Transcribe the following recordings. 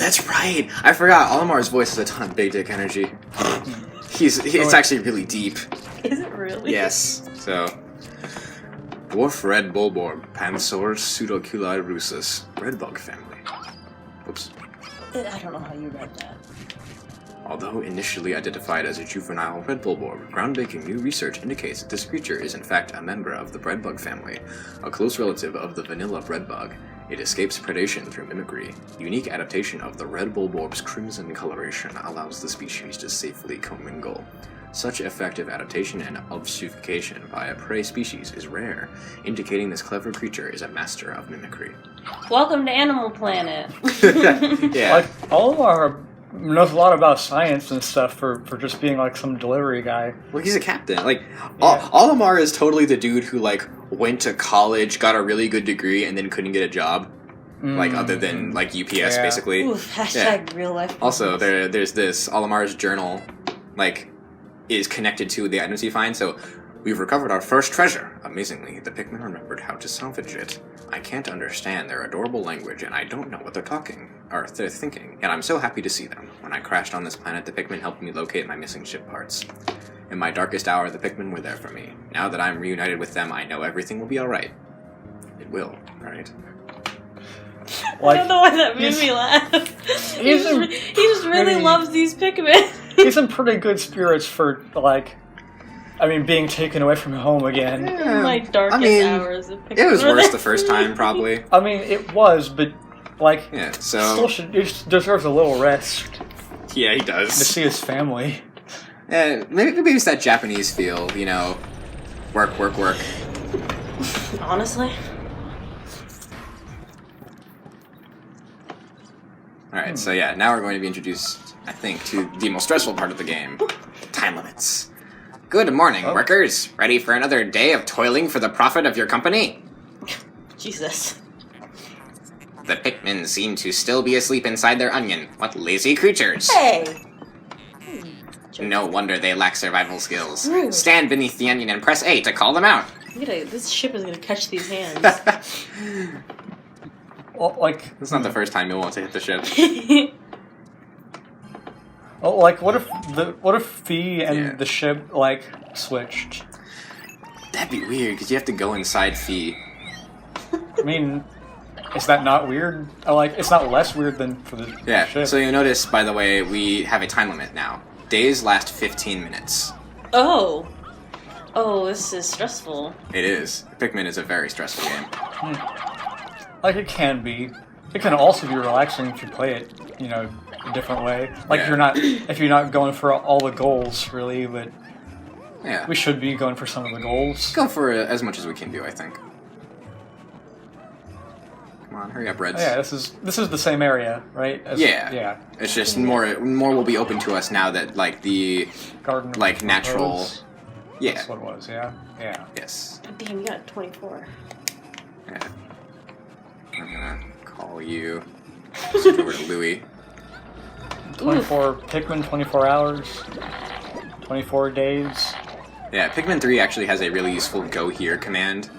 that's right. I forgot. Olimar's voice has a ton of big dick energy. It's actually really deep. Is it really? Yes. So, dwarf red bulborb, Pansaurus pseudoculai russus, redbug family. Oops. I don't know how you read that. Although initially identified as a juvenile red bulborb, groundbreaking new research indicates that this creature is in fact a member of the breadbug family, a close relative of the vanilla breadbug. It escapes predation through mimicry. Unique adaptation of the red bulborb's crimson coloration allows the species to safely commingle. Such effective adaptation and obfuscation by a prey species is rare, indicating this clever creature is a master of mimicry. Welcome to Animal Planet. Yeah. Like, Olimar knows a lot about science and stuff for just being like some delivery guy. Well, he's a captain. Like, Yeah. Olimar is totally the dude who, like, went to college, got a really good degree, and then couldn't get a job. Like, other than, like, UPS, basically. Oof, hashtag real life. Also, there's this, Olimar's journal, like, is connected to the items he finds, so we've recovered our first treasure. Amazingly, the Pikmin remembered how to salvage it. I can't understand their adorable language, and I don't know what they're thinking, and I'm so happy to see them. When I crashed on this planet, the Pikmin helped me locate my missing ship parts. In my darkest hour, the Pikmin were there for me. Now that I'm reunited with them, I know everything will be alright. It will, right? I don't know why that made me laugh. He just really loves these Pikmin. He's in pretty good spirits for, like, I mean, being taken away from home again. In my darkest hours of Pikmin. It was worse the first time, probably. I mean, it was, but, like, Yeah, so... he deserves a little rest Yeah, he to does. see his family. Yeah, maybe it's that Japanese feel, you know, work, work, work. Honestly. Alright, so yeah, now we're going to be introduced, I think, to the most stressful part of the game. Time limits. Good morning, workers. Ready for another day of toiling for the profit of your company? Jesus. The Pikmin seem to still be asleep inside their onion. What lazy creatures! Hey! No wonder they lack survival skills. Rude. Stand beneath the onion and press A to call them out. This ship is gonna catch these hands. Well, like, It's not the first time you'll want to hit the ship. like, what if Fee and the ship, like, switched? That'd be weird, because you have to go inside Fee. I mean, is that not weird? Like, it's not less weird than for the ship. So you'll notice, by the way, we have a time limit now. Days last 15 minutes. Oh, this is stressful. It is. Pikmin is a very stressful game. Like, it can be. It can also be relaxing if you play it, you know, a different way. Like, if you're not going for all the goals, really, but Yeah. we should be going for some of the goals. Go for as much as we can do, I think. Come on, hurry up, Reds. Oh, yeah, this is the same area, right? Yeah. It's just more will be open to us now that, like, the Garden of like natural Rose. Yeah. That's what it was, yeah. Yes. Damn, you got 24. Yeah. I'm gonna call you. Switch over to Louie. 24 Pikmin, 24 hours, 24 days. Yeah, Pikmin 3 actually has a really useful go here command.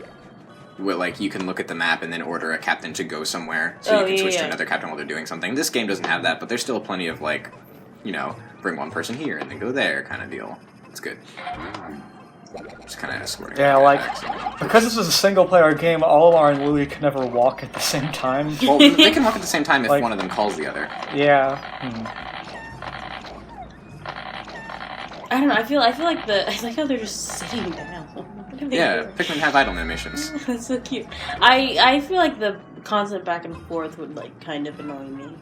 Where, like, you can look at the map and then order a captain to go somewhere, so you can switch to another captain while they're doing something. This game doesn't have that, but there's still plenty of, like, you know, bring one person here and then go there kind of deal. It's good. Just kind of escorting. Yeah, like, because this is a single-player game, Olimar and Louie can never walk at the same time. Well, they can walk at the same time if Like- one of them calls the other. Yeah. I don't know. I feel like I like how they're just sitting down. What are they Yeah, doing? Pikmin have idle animations. That's so cute. I feel like the constant back and forth would like kind of annoy me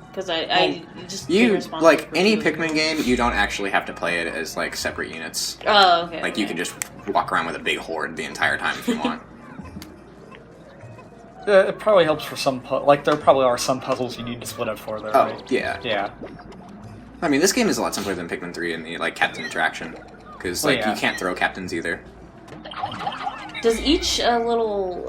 because I just being You responsible like for any doing Pikmin game, you don't actually have to play it as like separate units. Oh, okay. Like you can just walk around with a big horde the entire time if you want. It probably helps for some, like, there probably are some puzzles you need to split up for, though, Oh, right? yeah. Yeah. I mean, this game is a lot simpler than Pikmin 3 in the like captain interaction because like you can't throw captains either. Does each little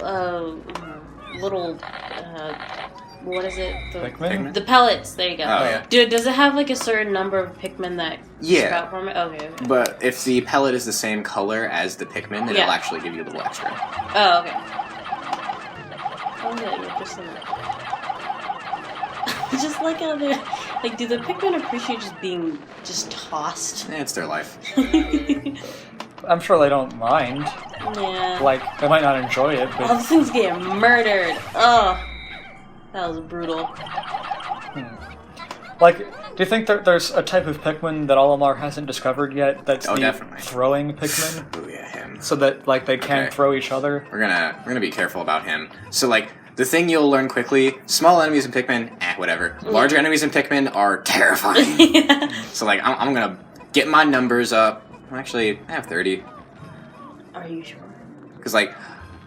what is it? Pikmin? The pellets. There you go. Oh, yeah. Does it have like a certain number of Pikmin that sprout from it? Okay. But if the pellet is the same color as the Pikmin, then it'll actually give you a little extra. Oh, okay. Oh, yeah, you're just in Just like how they're like, do the Pikmin appreciate just being just tossed? It's their life. I'm sure they don't mind. Yeah. Like, they might not enjoy it, All but these things getting murdered. Oh, that was brutal. like, do you think there's a type of Pikmin that Olimar hasn't discovered yet? That's the definitely. throwing Pikmin, Oh yeah, him. so that like they can Okay. throw each other. We're gonna be careful about him. So like the thing you'll learn quickly: small enemies in Pikmin, whatever. Larger enemies in Pikmin are terrifying. Yeah. So like I'm gonna get my numbers up. Actually, I have 30. Are you sure? Because like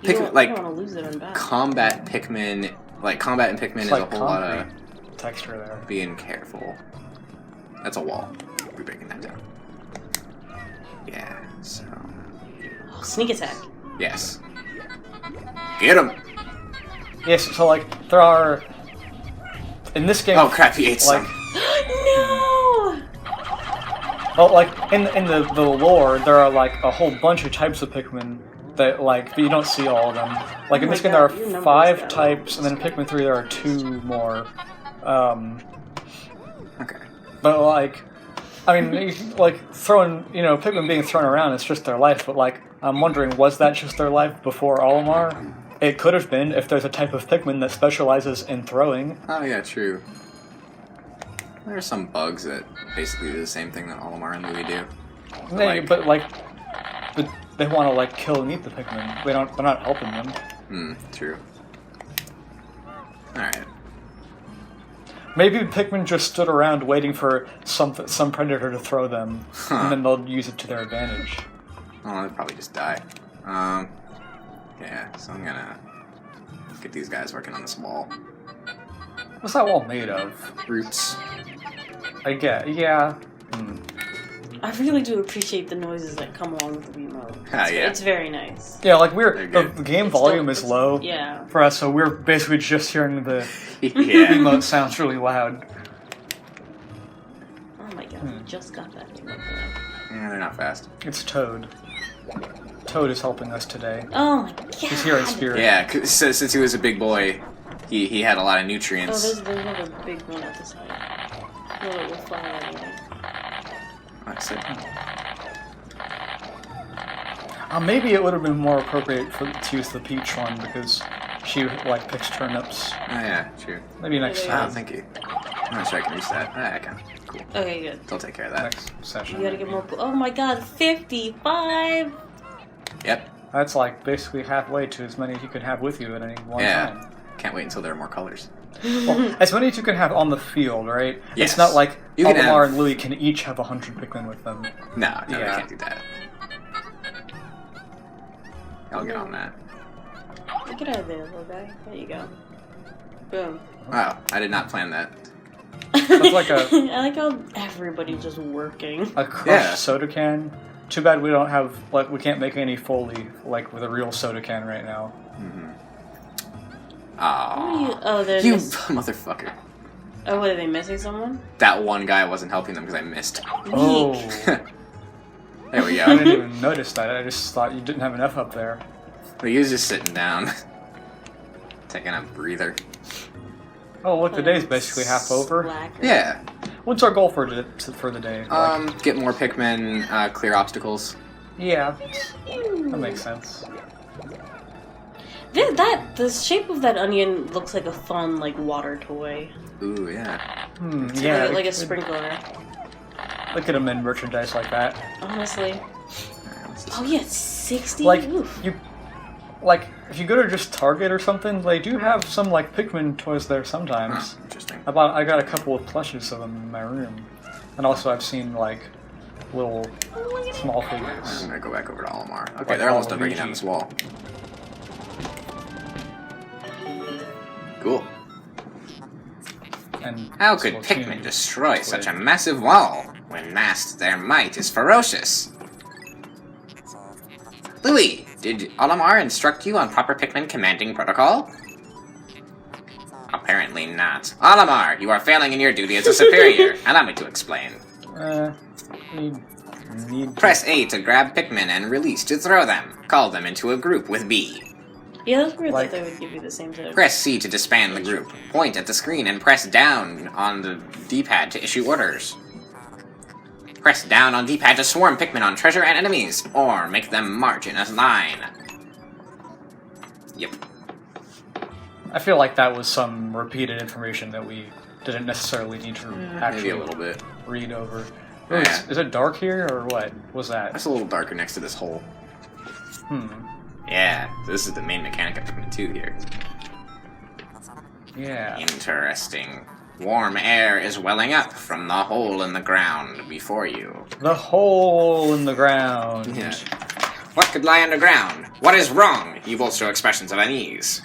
You Pikmin, don't like want to lose them in battle. combat Pikmin, like combat in Pikmin It's is like a whole lot of concrete texture there. being careful. That's a wall. We're breaking that down. Yeah. So Oh, sneak attack. yes. Get him. Yes, so like there are in this game. Oh crap! He ate like, some. No! well, like in the lore, there are like a whole bunch of types of Pikmin that like, but you don't see all of them. Like Oh in my this game, God, there your are numbers 5 got types, low. and then in Pikmin 3 there are 2 more. Okay. But like, I mean, like throwing, Pikmin being thrown around, it's just their life. But like, I'm wondering, was that just their life before Olimar? It could have been if there's a type of Pikmin that specializes in throwing. Oh yeah, true. There are some bugs that basically do the same thing that Olimar and Louie do. But they want to like kill and eat the Pikmin. They're not helping them. True. Alright. Maybe Pikmin just stood around waiting for some predator to throw them, and then they'll use it to their advantage. Oh, they'll probably just die. Yeah, so I'm gonna get these guys working on this wall. What's that wall made of? Roots. I get, yeah. I really do appreciate the noises that come along with the remote. Ah, yeah. It's very nice. Yeah, like They're good. the game It's volume still- is low Yeah. for us, so we're basically just hearing the Yeah. remote sounds really loud. Oh my god, we just got that thing up there. Yeah, they're not fast. It's Toad. Toad is helping us today. Oh my god. He's here in spirit. Yeah, 'cause since he was a big boy, he had a lot of Oh, nutrients. there's another big one at the side. No, it will fly anyway. That's it. Maybe it would have been more appropriate to use the Peach one because she like picks turnips. Oh yeah, true. Maybe next Yeah. Oh, time. thank you. I'm not sure I can use that. I can. Cool. Okay, good. They'll take care of that. Next session. You gotta get more. Oh my god, 55! Yep. That's like basically halfway to as many as you can have with you at any one Yeah. time. Can't wait until there are more colors. Well, as many as you can have on the field, right? Yes. It's not like You can Olimar have- and Louie can each have 100 Pikmin with them. No, they Yeah. can't do that. I'll get on that. Get out of there, little guy. There you go. Boom. Wow, I did not plan that. That's like a I like how everybody's just working. crushed Yeah. soda can. Too bad we don't have we can't make any Foley like with a real soda can right now. Aww. Oh, they're You miss- motherfucker. Oh, what, are they missing someone? That one guy wasn't helping them because I missed. Oh, There we I go. didn't even notice that. I just thought you didn't have enough up there. He was just sitting down. Taking a breather. Oh, look, the day's basically half over. Slacker. Yeah. What's our goal for the day? Get more Pikmin, clear obstacles. Yeah, that makes sense. The shape of that onion looks like a fun, like, water toy. Ooh, yeah. Yeah, Like a it- sprinkler. Look at them in merchandise like that. Honestly. Alright, let's just- Oh, yeah, 60? Like Oof. if you go to just Target or something, they do have some like Pikmin toys there sometimes. Huh, interesting. I got a couple of plushes of them in my room, and also I've seen like little small figures. I'm gonna go back over to Olimar. Okay, Like they're almost done breaking Waluigi. down this wall. Cool. And How could Splatoon. Pikmin destroy such a massive wall? When masked, their might is ferocious. Louis, did Olimar instruct you on proper Pikmin commanding protocol? Apparently not. Olimar, you are failing in your duty as a superior. Allow me to explain. Need Press A to grab Pikmin and release to throw them. Call them into a group with B. Yeah, that's weird Like- that they would give you the same thing. Press C to disband the group. Point at the screen and press down on the D-pad to issue orders. Press down on D-pad to swarm Pikmin on treasure and enemies, or make them march in a line. Yep. I feel like that was some repeated information that we didn't necessarily need to Maybe actually a little bit. read over. Yeah. Is it dark here, or what was that? That's a little darker next to this hole. Yeah, this is the main mechanic of Pikmin 2 here. Yeah. Interesting. Warm air is welling up from the hole in the ground before you. The hole in the ground. Yeah. What could lie underground? What is wrong? You both show expressions of unease.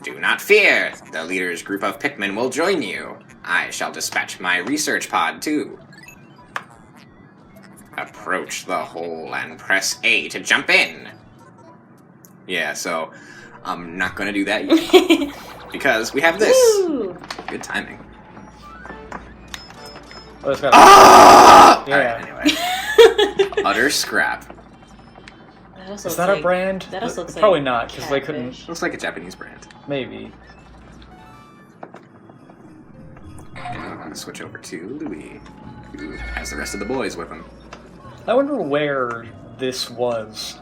Do not fear. The leader's group of Pikmin will join you. I shall dispatch my research pod, too. Approach the hole and press A to jump in. Yeah, so I'm not gonna do that yet. Because we have this. Woo! Good timing. Oh, it's got Ah! Yeah. Alright, anyway. Utter scrap. That also Is looks that a like- brand? That also looks Probably like not, because they couldn't. catfish. Looks like a Japanese brand. Maybe. And I'm gonna switch over to Louis, who has the rest of the boys with him. I wonder where this was.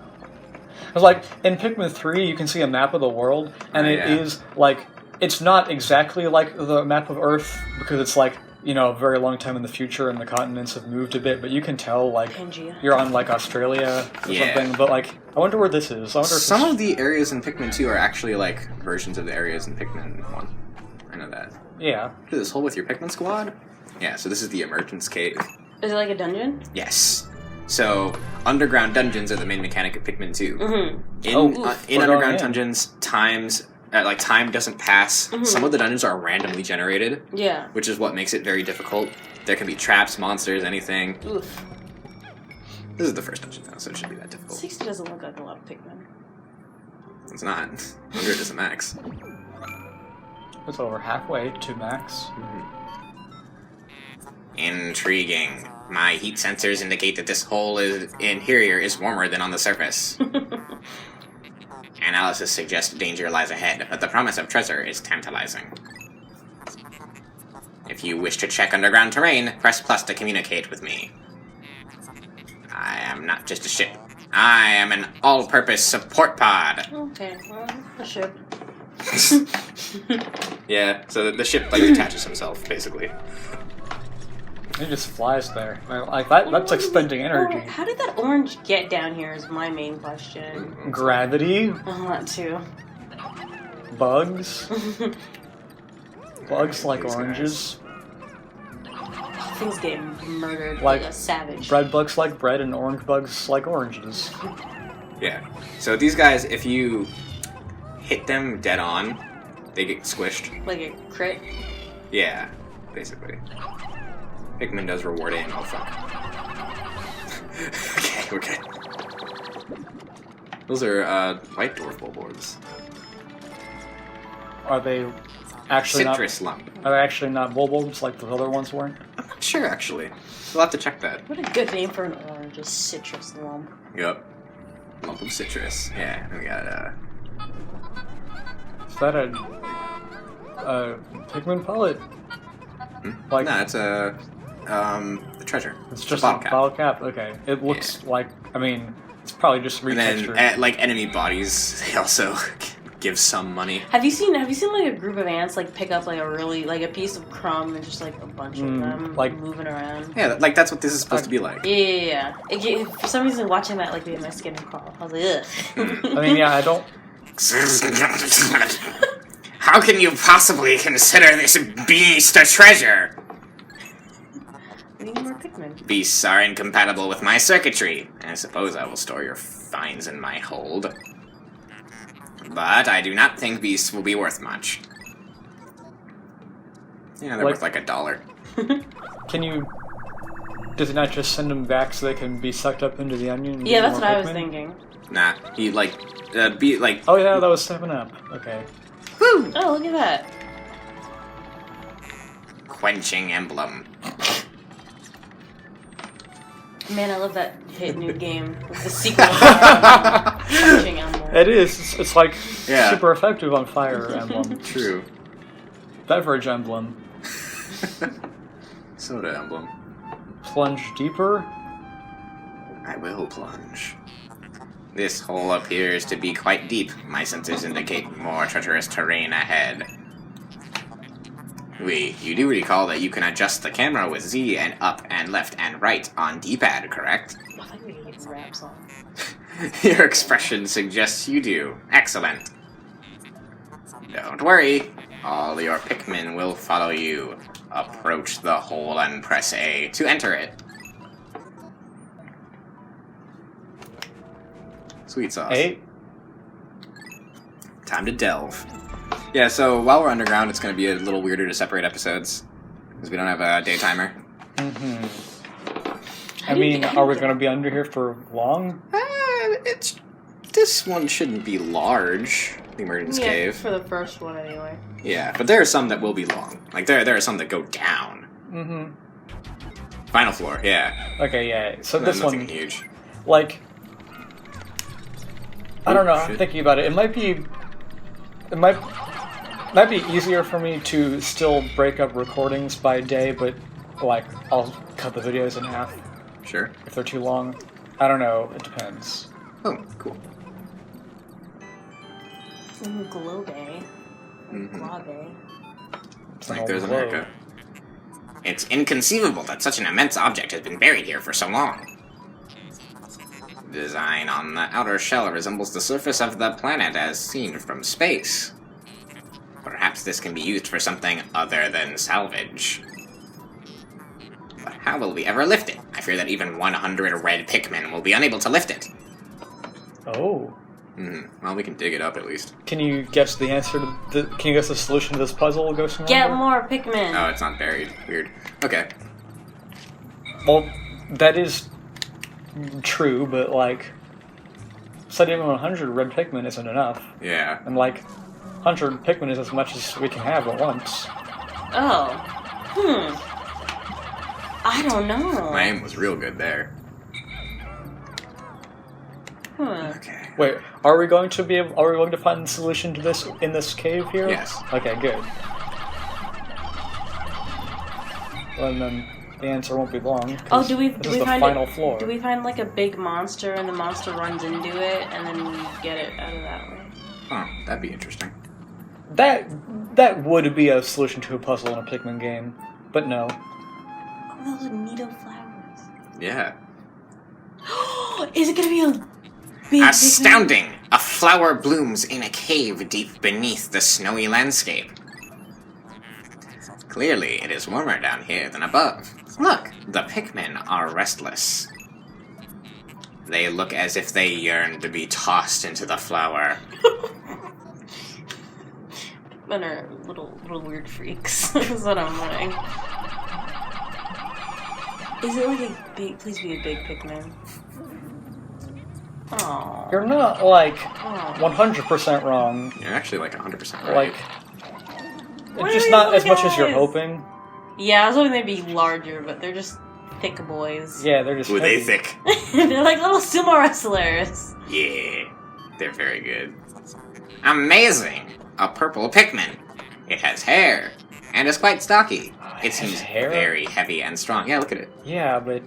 Because, like, in Pikmin 3, you can see a map of the world, and it is, like, it's not exactly like the map of Earth, because it's, like, you know, a very long time in the future, and the continents have moved a bit, but you can tell, like, Pangea. you're on, like, Australia or Yeah. something, but, like, I wonder where this is. I wonder if Some this... of the areas in Pikmin 2 are actually, like, versions of the areas in Pikmin 1. I know that. Yeah. Look at this hole with your Pikmin squad? Yeah, so this is the Emergence Cave. Is it like a dungeon? Yes. So, underground dungeons are the main mechanic of Pikmin 2. Mm-hmm. In We're underground going in. dungeons, time doesn't pass. Some of the dungeons are randomly generated, Yeah. which is what makes it very difficult. There can be traps, monsters, anything. Oof. This is the first dungeon though, so it shouldn't be that difficult. 60 doesn't look like a lot of Pikmin. It's not. 100 is a max. It's over halfway to max. Intriguing. My heat sensors indicate that this hole interior is warmer than on the surface. Analysis suggests danger lies ahead, but the promise of treasure is tantalizing. If you wish to check underground terrain, press plus to communicate with me. I am not just a ship. I am an all-purpose support pod. Okay, well, a ship. Yeah, so the ship like detaches himself, basically. It just flies there. Like, that's expending energy. Oh, how did that orange get down here is my main question. Gravity? I want to. Bugs? Bugs like These oranges? Things get murdered Like like a savage. Bread bugs like bread and orange bugs like oranges. Yeah. So these guys, if you hit them dead on, they get squished. Like a crit. Yeah, basically. Pikmin does reward aim. Oh fuck. Okay, we're good. Those are white dwarf bulbors. Are they actually Citrus lump. not? Are they actually not bulbs like the other ones weren't? I'm not sure actually. We'll have to check that. What a good name for an orange, a citrus lump. Yep. Lump of citrus. Yeah, and we got Is that a Pikmin pellet? Like no, it's a treasure. it's just bottle a cap. bottle cap. Okay, it looks like. I mean, it's probably just And retextured. then like enemy bodies, they also give some money. Have you seen like a group of ants like pick up like a piece of crumb and just like a bunch of them like- moving around? Yeah, like that's what this is supposed to be like. Yeah. For some reason, watching that like made my skin crawl. I was like, ugh. I mean, yeah, I don't. How can you possibly consider this beast a treasure? We need more Pikmin. Beasts are incompatible with my circuitry. I suppose I will store your finds in my hold. But I do not think beasts will be worth much. Yeah, they're Like- worth like $1. Can you? Does it not just send them back so they can be sucked up into the onion? and Yeah, get that's more what I was Pikmin? thinking. Nah, he Oh yeah, that was 7-Up. Okay. Oh, look at that. quenching emblem. Man, I love that hit new game. The sequel to Punching Emblem. It is. It's like Yeah. super effective on Fire Emblem. True. Beverage Emblem. Soda Emblem. Plunge deeper. I will plunge. This hole appears to be quite deep. My sensors indicate more treacherous terrain ahead. You do recall that you can adjust the camera with Z and up and left and right on D-pad, correct? I think we can get some rap song. Your expression suggests you do. Excellent. Don't worry. All your Pikmin will follow you. Approach the hole and press A to enter it. Sweet sauce. 8. Time to delve. Yeah, so while we're underground, it's going to be a little weirder to separate episodes. Because we don't have a day timer. I mean, are we going to be under here for long? This one shouldn't be large. The emergence cave. For the first one, anyway. Yeah, but there are some that will be long. Like, there are some that go down. Final floor, yeah. Okay, yeah. So this Nothing one, huge. like, I don't know. I'm Shit. thinking about it. It might be easier for me to still break up recordings by day, but like I'll cut the videos in half Sure. if they're too long. I don't know. It depends. Oh, cool. Globe. Globe. It's like there's America. It's inconceivable that such an immense object has been buried here for so long. The design on the outer shell resembles the surface of the planet as seen from space. Perhaps this can be used for something other than salvage. But how will we ever lift it? I fear that even 100 red Pikmin will be unable to lift it. Oh. Well, we can dig it up at least. Can you guess the answer to Can you guess the solution to this puzzle, GhostingWonder? Get more Pikmin. Oh, it's not buried. Weird. Okay. Well, that is true, but like, said even 100 red Pikmin isn't enough, Yeah. and like, 100 Pikmin is as much as we can have at once. Oh. I don't know. My aim was real good there. Okay. Wait, are we going to find the solution to this in this cave here? Yes. Okay, good. Well, and then the answer won't be long. Oh, do we this is the find final floor. Do we find like a big monster and the monster runs into it and then we get it out of that way? Huh, that'd be interesting. That would be a solution to a puzzle in a Pikmin game, but no. Oh, those are neato flowers. Yeah. Is it gonna be a big Astounding! A flower blooms in a cave deep beneath the snowy landscape. Clearly, it is warmer down here than above. Look, the Pikmin are restless. They look as if they yearn to be tossed into the flower. Men are little weird freaks. That's what I'm wondering. Is it like a big? Please be a big Pikmin. Oh. You're not like 100% wrong. You're actually like 100% right. Like, What it's just are not these as much as you're guys? hoping. Yeah, I was hoping they'd be larger, but they're just thick boys. Yeah, they're just. Ooh, they heavy. thick. They're like little sumo wrestlers. Yeah, they're very good. Amazing! A purple Pikmin. It has hair, and is quite stocky. It has seems hair? very heavy and strong. Yeah, look at it. Yeah, but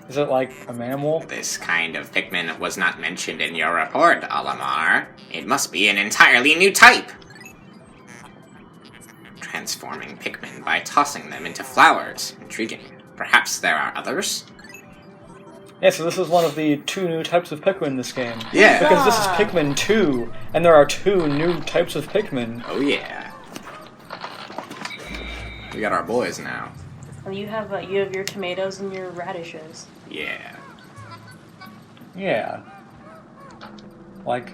is it like a mammal? This kind of Pikmin was not mentioned in your report, Olimar. It must be an entirely new type. Transforming Pikmin by tossing them into flowers. Intriguing. Perhaps there are others? Yeah, so this is one of the 2 new types of Pikmin in this game. Yeah. Because this is Pikmin 2, and there are 2 new types of Pikmin. Oh yeah. We got our boys now. And you have your tomatoes and your radishes. Yeah. Yeah. Like,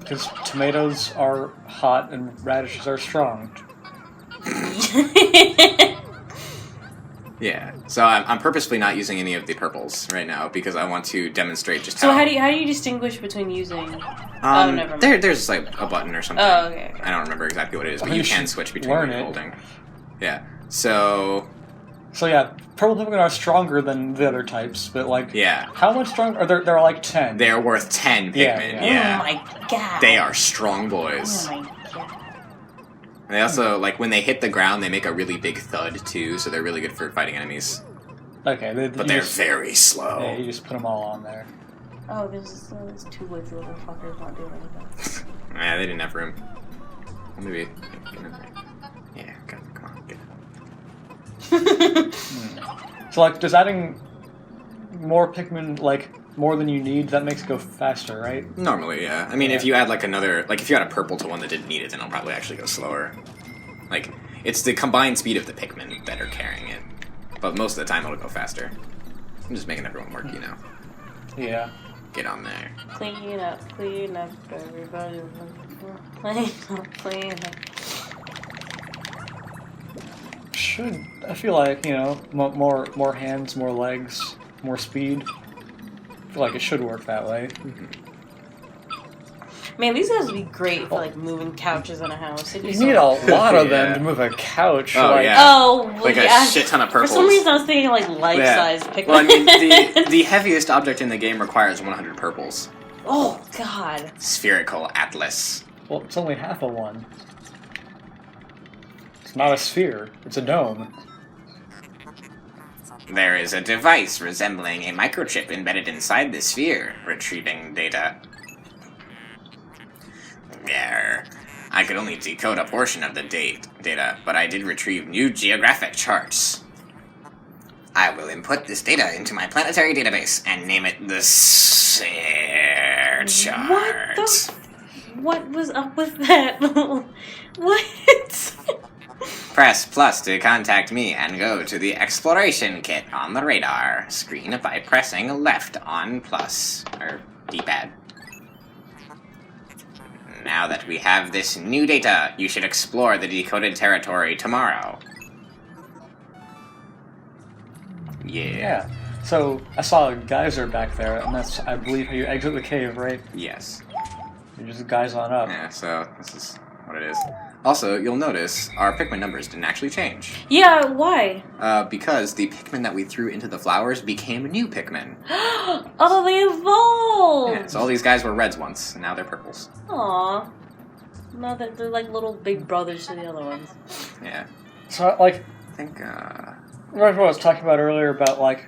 because tomatoes are hot and radishes are strong. Yeah. So I'm purposefully not using any of the purples right now because I want to demonstrate just So how... how do you distinguish between using? Oh, never mind. There's like a button or something. Oh, okay. I don't remember exactly what it is, but Oh, you you can should switch between learn what you're it. holding. Yeah. So So yeah, purple Pikmin are stronger than the other types, but like, Yeah. how much stronger? They're like 10. They're worth 10 Pikmin. Yeah. Oh my god. They are strong boys. Oh my god. And they also, like, when they hit the ground, they make a really big thud, too, so they're really good for fighting enemies. Okay, But they're very slow. Yeah, you just put them all on there. Oh, there's two wicked little fuckers not doing anything. Yeah, they didn't have room. Well, maybe. Get in there. Yeah, come on, get in. So like, does adding more Pikmin, like, more than you need, that makes it go faster, right? Normally, yeah. I mean, if Yeah. you add, like, another... Like, if you add a purple to one that didn't need it, then it'll probably actually go slower. Like, it's the combined speed of the Pikmin that are carrying it. But most of the time, it'll go faster. I'm just making everyone work, you know. Yeah. Get on there. Clean up, everybody. Clean up. I feel like, you know, more hands, more legs, more speed. I feel like it should work that way. Man, these guys would be great for like moving couches in a house. You need a lot of them to move a couch. Oh, like, yeah. Oh, well, Like yeah. a shit ton of purples. For some reason, I was thinking like life-size Pikmin. Well, I mean, the heaviest object in the game requires 100 purples. Oh God. Spherical Atlas. Well, it's only half of one. It's not a sphere. It's a dome. There is a device resembling a microchip embedded inside the sphere, retrieving data. There. I could only decode a portion of the data, but I did retrieve new geographic charts. I will input this data into my planetary database and name it the Sphere Chart. What was up with that? What? Press plus to contact me and go to the exploration kit on the radar screen by pressing left on plus, or D-pad. Now that we have this new data, you should explore the decoded territory tomorrow. Yeah. So, I saw a geyser back there, and that's, I believe, how you exit the cave, right? Yes. You just guys on up. Yeah, so this is what it is. Also, you'll notice our Pikmin numbers didn't actually change. Yeah, why? Because the Pikmin that we threw into the flowers became new Pikmin. Oh, they evolved! Yeah, so all these guys were reds once, and now they're purples. Aw. No, they're like little big brothers to the other ones. Yeah. So, like, I think, remember what I was talking about earlier about, like,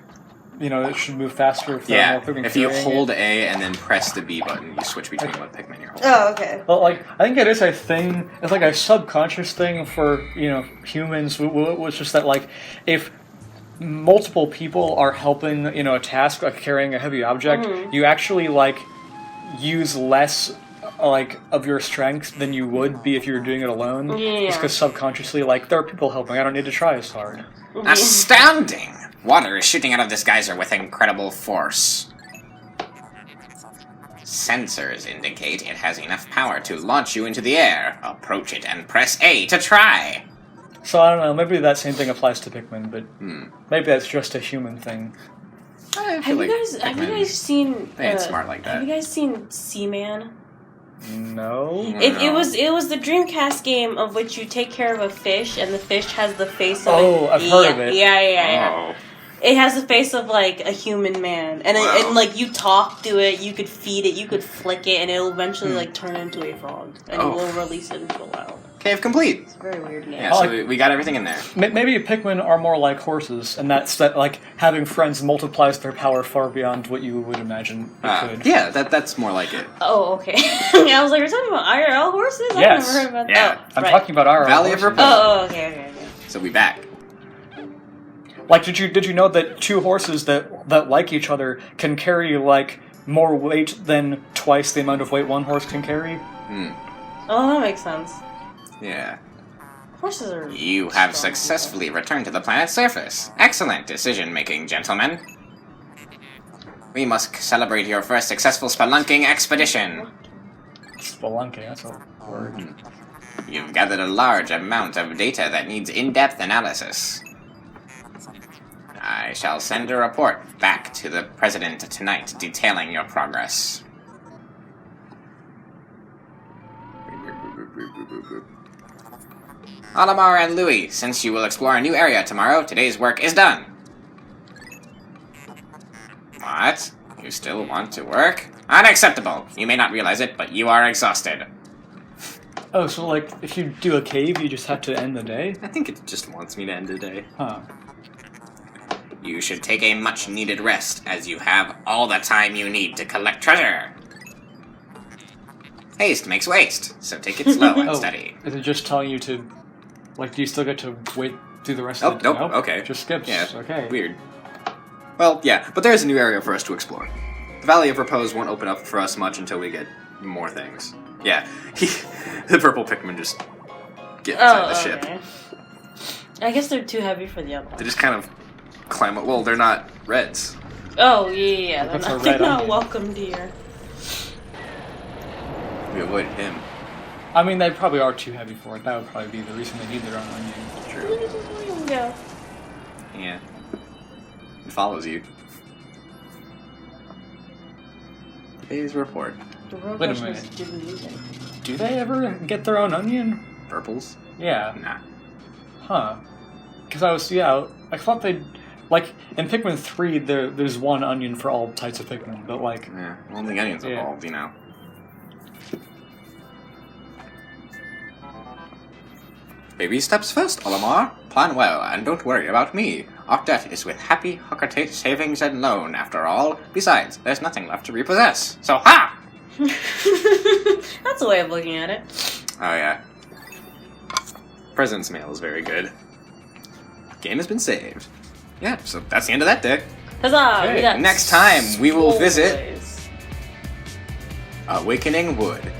you know, it should move faster if there are more Pikmin if you carrying hold it? A and then press the B button, you switch between what Pikmin you're holding. Oh, okay. Well, like, I think it is a thing, it's like a subconscious thing for, you know, humans, which just that, like, if multiple people are helping, you know, a task, like carrying a heavy object, you actually, like, use less, like, of your strength than you would be if you were doing it alone. Yeah. Just because subconsciously, like, there are people helping, I don't need to try as hard. Astounding! Water is shooting out of this geyser with incredible force. Sensors indicate it has enough power to launch you into the air. Approach it and press A to try. So, I don't know, maybe that same thing applies to Pikmin, but maybe that's just a human thing. I Have feel you like guys Pikmin- seen? they ain't smart like that. Have you guys seen Seaman? No? It was the Dreamcast game of which you take care of a fish, and the fish has the face of. Oh, I've heard of it. Yeah. Oh. It has the face of like a human man, and Wow. and like you talk to it, you could feed it, you could flick it, and it'll eventually like turn into a frog, and Oh. it will release it into the wild. Cave complete! It's a very weird game. Yeah, so we got everything in there. Maybe Pikmin are more like horses, and that's that, like, having friends multiplies their power far beyond what you would imagine it could. Yeah, that's more like it. Oh, okay. I was like, we're talking about IRL horses? I've Yes. never heard about Yeah. that. I'm Right. talking about our Valley of horses. Repose. Oh, okay. So we back. Like, did you know that two horses that like each other can carry, like, more weight than twice the amount of weight one horse can carry? Oh, that makes sense. Yeah. Horses are. You have strong successfully returned to the planet's surface. Excellent decision-making, gentlemen. We must celebrate your first successful spelunking expedition. Spelunking, that's a word. You've gathered a large amount of data that needs in-depth analysis. I shall send a report back to the President tonight detailing your progress. Olimar and Louis, since you will explore a new area tomorrow, today's work is done. What? You still want to work? Unacceptable! You may not realize it, but you are exhausted. Oh, so like, if you do a cave, you just have to end the day? I think it just wants me to end the day. Huh. You should take a much-needed rest, as you have all the time you need to collect treasure. Haste makes waste, so take it slow and steady. Is it just telling you to, like, do you still get to wait through the rest of the day? Nope, okay. Just skips, Yeah, okay. Weird. Well, yeah, but there's a new area for us to explore. The Valley of Repose won't open up for us much until we get more things. Yeah, the purple Pikmin just get inside the ship. I guess they're too heavy for the other one. They just kind of climb up. Well, they're not reds. Oh, yeah. That's They're a not, red they're not onion. welcomed here. We avoided him. I mean, they probably are too heavy for it. That would probably be the reason they need their own onion. True. Yeah. Yeah. It follows you. Today's report. The real Wait a question is, minute. did we lose anything? Do they ever get their own onion? Purples? Yeah. Nah. Huh. Because I thought they'd, like, in Pikmin 3, there's one onion for all types of Pikmin, but, like... Yeah, well, the onions Yeah. evolved, you know. Baby steps first, Olimar. Plan well, and don't worry about me. Octet is with Happy Huckertate Savings and Loan, after all. Besides, there's nothing left to repossess. So, ha! That's a way of looking at it. Oh, yeah. Presents mail is very good. Game has been saved. Yeah, so that's the end of that day. Huzzah! Okay, We got next time, we will visit Spoilers. Awakening Wood.